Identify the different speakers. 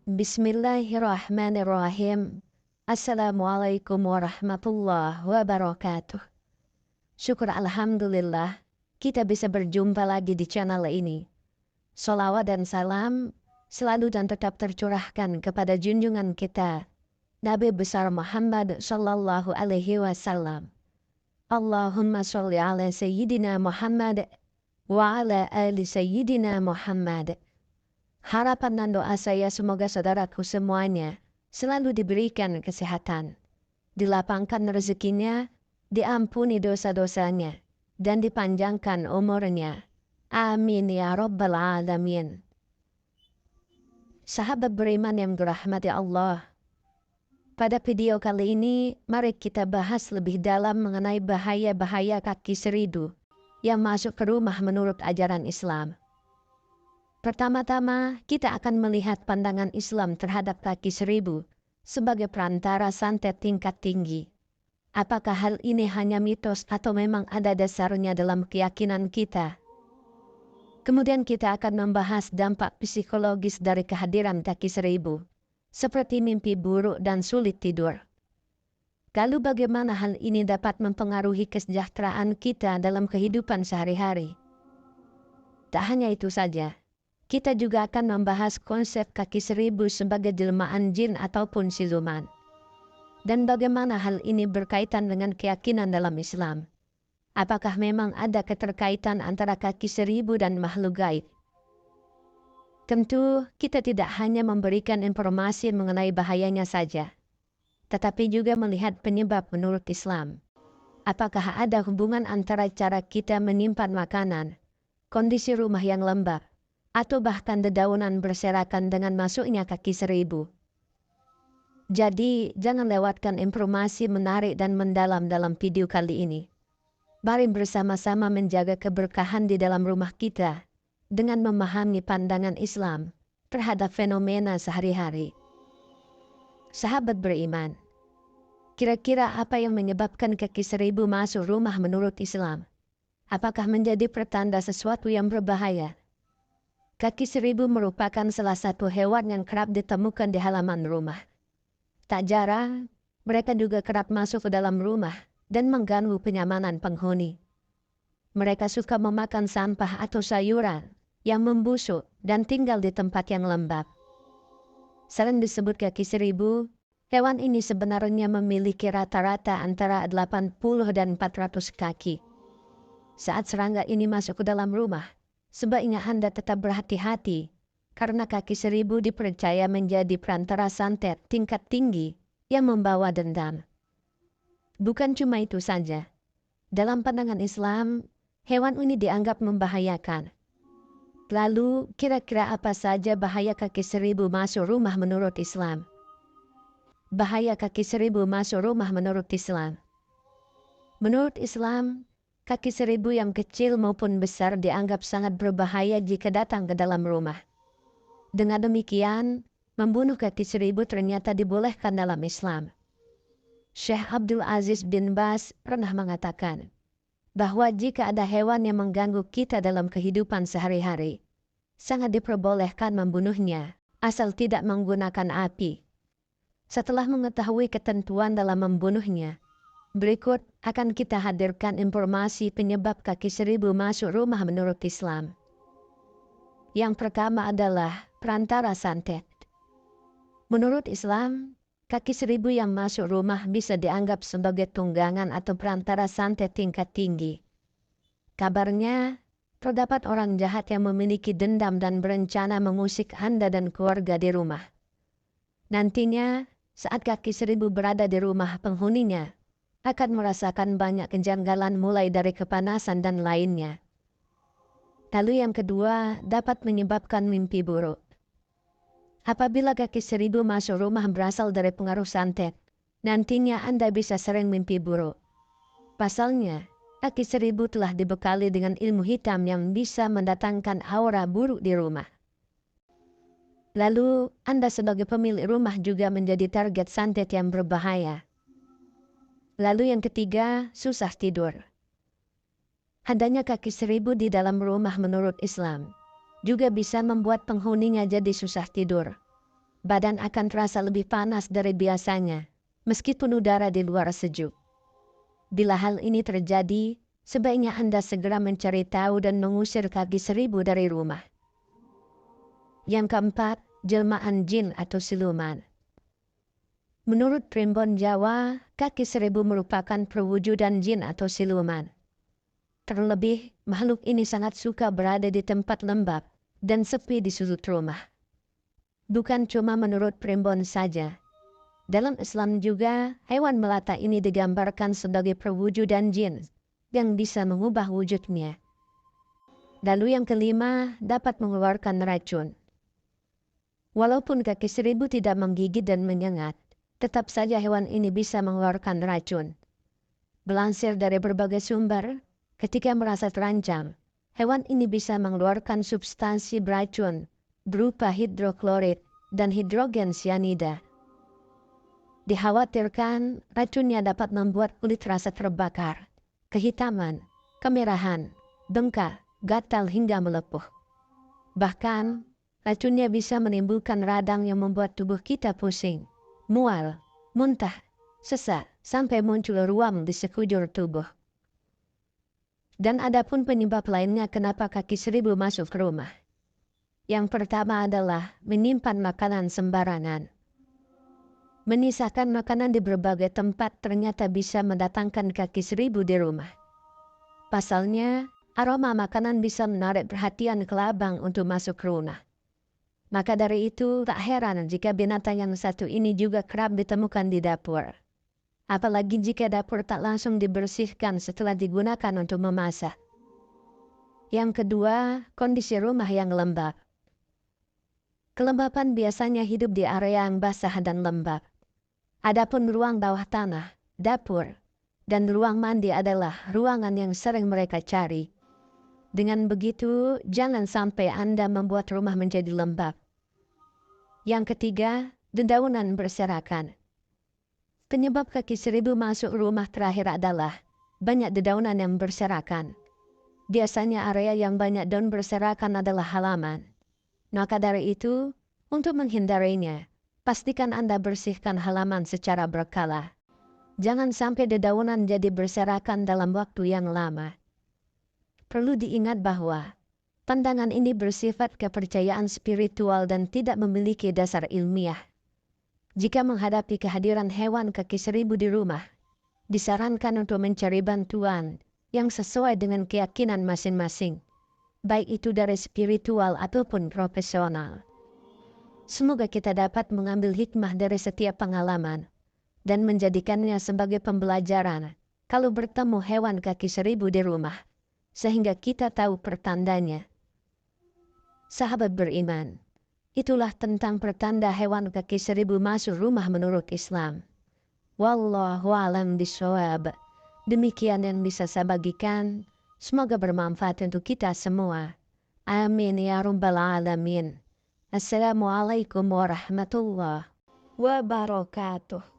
Speaker 1: Bismillahirrahmanirrahim. Assalamualaikum warahmatullahi wabarakatuh. Syukur alhamdulillah kita bisa berjumpa lagi di channel ini. Salawat dan salam selalu dan tetap tercurahkan kepada junjungan kita Nabi besar Muhammad sallallahu alaihi wasallam. Allahumma sholli ala sayyidina Muhammad wa ala ali sayyidina Muhammad. Harapan dan doa saya semoga saudaraku semuanya selalu diberikan kesehatan, dilapangkan rezekinya, diampuni dosa-dosanya, dan dipanjangkan umurnya. Amin ya rabbal alamin. Sahabat beriman yang dirahmati Allah, pada video kali ini mari kita bahas lebih dalam mengenai bahaya-bahaya kaki seribu yang masuk ke rumah menurut ajaran Islam. Pertama-tama, kita akan melihat pandangan Islam terhadap kaki seribu sebagai perantara santet tingkat tinggi. Apakah hal ini hanya mitos atau memang ada dasarnya dalam keyakinan kita? Kemudian kita akan membahas dampak psikologis dari kehadiran kaki seribu, seperti mimpi buruk dan sulit tidur. Lalu bagaimana hal ini dapat mempengaruhi kesejahteraan kita dalam kehidupan sehari-hari? Tak hanya itu saja, kita juga akan membahas konsep kaki seribu sebagai jelmaan jin ataupun siluman. Dan bagaimana hal ini berkaitan dengan keyakinan dalam Islam. Apakah memang ada keterkaitan antara kaki seribu dan makhluk gaib? Tentu kita tidak hanya memberikan informasi mengenai bahayanya saja, tetapi juga melihat penyebab menurut Islam. Apakah ada hubungan antara cara kita menyimpan makanan, kondisi rumah yang lembab, atau bahkan dedaunan berserakan dengan masuknya kaki seribu? Jadi, jangan lewatkan informasi menarik dan mendalam dalam video kali ini. Mari bersama-sama menjaga keberkahan di dalam rumah kita dengan memahami pandangan Islam terhadap fenomena sehari-hari. Sahabat beriman, kira-kira apa yang menyebabkan kaki seribu masuk rumah menurut Islam? Apakah menjadi pertanda sesuatu yang berbahaya? Kaki seribu merupakan salah satu hewan yang kerap ditemukan di halaman rumah. Tak jarang, mereka juga kerap masuk ke dalam rumah dan mengganggu kenyamanan penghuni. Mereka suka memakan sampah atau sayuran yang membusuk dan tinggal di tempat yang lembab. Selain disebut kaki seribu, hewan ini sebenarnya memiliki rata-rata antara 80 dan 400 kaki. Saat serangga ini masuk ke dalam rumah, sebaiknya Anda tetap berhati-hati, karena kaki seribu dipercaya menjadi perantara santet tingkat tinggi yang membawa dendam. Bukan cuma itu saja. Dalam pandangan Islam, hewan ini dianggap membahayakan. Lalu, kira-kira apa saja bahaya kaki seribu masuk rumah menurut Islam? Bahaya kaki seribu masuk rumah menurut Islam. Menurut Islam, kaki seribu yang kecil maupun besar dianggap sangat berbahaya jika datang ke dalam rumah. Dengan demikian, membunuh kaki seribu ternyata dibolehkan dalam Islam. Syekh Abdul Aziz bin Baz pernah mengatakan bahwa jika ada hewan yang mengganggu kita dalam kehidupan sehari-hari, sangat diperbolehkan membunuhnya, asal tidak menggunakan api. Setelah mengetahui ketentuan dalam membunuhnya, berikut akan kita hadirkan informasi penyebab kaki seribu masuk rumah menurut Islam. Yang pertama adalah perantara santet. Menurut Islam, kaki seribu yang masuk rumah bisa dianggap sebagai tunggangan atau perantara santet tingkat tinggi. Kabarnya, terdapat orang jahat yang memiliki dendam dan berencana mengusik Anda dan keluarga di rumah. Nantinya, saat kaki seribu berada di rumah penghuninya, akan merasakan banyak kejanggalan mulai dari kepanasan dan lainnya. Lalu yang kedua, dapat menyebabkan mimpi buruk. Apabila kaki seribu masuk rumah berasal dari pengaruh santet, nantinya Anda bisa sering mimpi buruk. Pasalnya, Kaki seribu telah dibekali dengan ilmu hitam yang bisa mendatangkan aura buruk di rumah. Lalu, Anda sebagai pemilik rumah juga menjadi target santet yang berbahaya. Lalu yang ketiga, susah tidur. Adanya kaki seribu di dalam rumah menurut Islam juga bisa membuat penghuninya jadi susah tidur. Badan akan terasa lebih panas dari biasanya, meskipun udara di luar sejuk. Bila hal ini terjadi, sebaiknya Anda segera mencari tahu dan mengusir kaki seribu dari rumah. Yang keempat, jelmaan jin atau siluman. Menurut primbon Jawa, kaki seribu merupakan perwujudan jin atau siluman. Terlebih, makhluk ini sangat suka berada di tempat lembab dan sepi di sudut rumah. Bukan cuma menurut primbon saja. Dalam Islam juga, hewan melata ini digambarkan sebagai perwujudan jin yang bisa mengubah wujudnya. Lalu yang kelima, dapat mengeluarkan racun. Walaupun kaki seribu tidak menggigit dan menyengat, tetap saja hewan ini bisa mengeluarkan racun. Belansir dari berbagai sumber, ketika merasa terancam, hewan ini bisa mengeluarkan substansi beracun berupa hidroklorid dan hidrogen cyanida. Dikhawatirkan racunnya dapat membuat kulit terasa terbakar, kehitaman, kemerahan, bengkak, gatal hingga melepuh. Bahkan, racunnya bisa menimbulkan radang yang membuat tubuh kita pusing, mual, muntah, sesak, sampai muncul ruam di sekujur tubuh. Dan ada pun penyebab lainnya kenapa kaki seribu masuk ke rumah. Yang pertama adalah menyimpan makanan sembarangan. Menyisakan makanan di berbagai tempat ternyata bisa mendatangkan kaki seribu di rumah. Pasalnya, aroma makanan bisa menarik perhatian kelabang untuk masuk ke rumah. Maka dari itu, tak heran jika binatang yang satu ini juga kerap ditemukan di dapur. Apalagi jika dapur tak langsung dibersihkan setelah digunakan untuk memasak. Yang kedua, kondisi rumah yang lembab. Kelembapan biasanya hidup di area yang basah dan lembab. Adapun ruang bawah tanah, dapur, dan ruang mandi adalah ruangan yang sering mereka cari. Dengan begitu, jangan sampai Anda membuat rumah menjadi lembab. Yang ketiga, dedaunan berserakan. Penyebab kaki seribu masuk rumah terakhir adalah banyak dedaunan yang berserakan. Biasanya area yang banyak daun berserakan adalah halaman. Maka dari itu, untuk menghindarinya, pastikan Anda bersihkan halaman secara berkala. Jangan sampai dedaunan jadi berserakan dalam waktu yang lama. Perlu diingat bahwa pandangan ini bersifat kepercayaan spiritual dan tidak memiliki dasar ilmiah. Jika menghadapi kehadiran hewan kaki seribu di rumah, disarankan untuk mencari bantuan yang sesuai dengan keyakinan masing-masing, baik itu dari spiritual ataupun profesional. Semoga kita dapat mengambil hikmah dari setiap pengalaman dan menjadikannya sebagai pembelajaran kalau bertemu hewan kaki seribu di rumah, sehingga kita tahu pertandanya. Sahabat beriman, itulah tentang pertanda hewan kaki seribu masuk rumah menurut Islam. Wallahu a'lam bishawab. Demikian yang bisa saya bagikan. Semoga bermanfaat untuk kita semua. Amin ya rabbal alamin. Assalamualaikum warahmatullahi wabarakatuh.